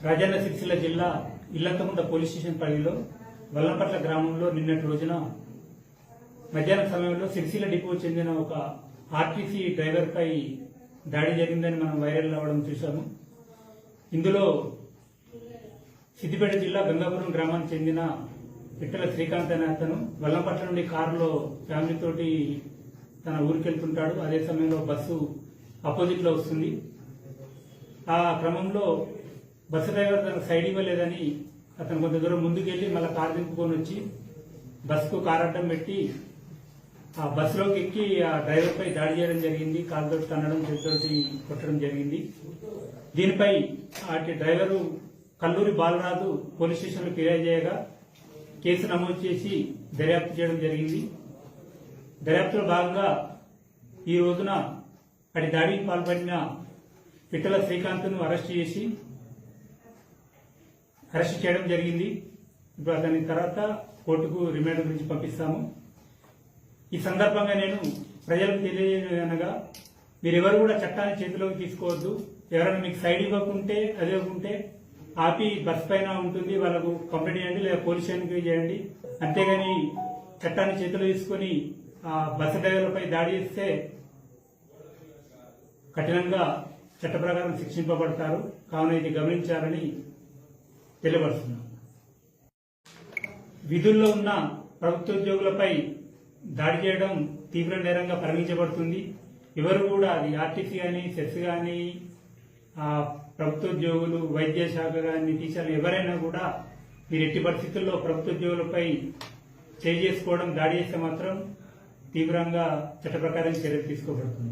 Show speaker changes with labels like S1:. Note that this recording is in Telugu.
S1: రాజన్న సిరిసిల్ల జిల్లా ఇల్లంతకుంట పోలీస్ స్టేషన్ పరిధిలో వల్లంపట్ల గ్రామంలో నిన్నటి రోజున మధ్యాహ్నం సమయంలో సిరిసిల్ల డిపో చెందిన ఒక ఆర్టీసీ డ్రైవర్ పై దాడి జరిగిందని మనం వైరల్ అవ్వడం చూశాము. ఇందులో సిద్దిపేట జిల్లా గంగాపురం గ్రామానికి చెందిన పిట్టల శ్రీకాంత్ అనే అతను వల్లంపట్ల నుండి కారులో ఫ్యామిలీతోటి తన ఊరికి వెళ్తుంటాడు. అదే సమయంలో బస్సు అపోజిట్ లో వస్తుంది. ఆ క్రమంలో బస్సు డ్రైవర్ తనకు సైడ్ ఇవ్వలేదని అతను కొంత దూరం ముందుకెళ్లి మళ్ళీ కారు దింపుకొని వచ్చి బస్సుకు కారు అడ్డం పెట్టి ఆ బస్సులోకి ఎక్కి ఆ డ్రైవర్ పై దాడి చేయడం జరిగింది. కాలుతో తన్నడం, చేతితోటి కొట్టడం జరిగింది. దీనిపై అటు డ్రైవరు కల్లూరి బాలరాజు పోలీస్ స్టేషన్లో ఫిర్యాదు చేయగా కేసు నమోదు చేసి దర్యాప్తు చేయడం జరిగింది. దర్యాప్తులో భాగంగా ఈ రోజున అటు దాడికి పాల్పడిన పిట్టల శ్రీకాంత్ను అరెస్ట్ చేయడం జరిగింది. ఇప్పుడు అతని తర్వాత కోర్టుకు రిమాండ్ గురించి పంపిస్తాము. ఈ సందర్భంగా నేను ప్రజలకు తెలియజేయనగా మీరెవరు కూడా చట్టాన్ని చేతిలోకి తీసుకోవద్దు. ఎవరైనా మీకు సైడ్ ఇవ్వకుంటే అదేకుంటే ఆపి బస్ పైన ఉంటుంది, వాళ్ళకు కంప్లైంట్ చేయండి లేదా పోలీస్ స్టేషన్కి చేయండి. అంతేగాని చట్టాన్ని చేతిలో తీసుకుని ఆ బస్సు డ్రైవర్లపై దాడి చేస్తే కఠినంగా చట్ట ప్రకారం శిక్షింపబడతారు. కావున ఇది గమనించాలని తెలియపరుస్తున్నాం. విధుల్లో ఉన్న ప్రభుత్వోద్యోగులపై దాడి చేయడం తీవ్ర నేరంగా పరిగణించబడుతుంది. ఎవరు కూడా అది ఆర్టీసీ కానీ, సెస్ కానీ, ప్రభుత్వోద్యోగులు, వైద్య శాఖ కానీ, టీచర్లు ఎవరైనా కూడా మీరు ఎట్టి పరిస్థితుల్లో ప్రభుత్వోద్యోగులపై చేసుకోవడం, దాడి చేస్తే మాత్రం తీవ్రంగా చట్ట ప్రకారం చర్యలు తీసుకోబడుతుంది.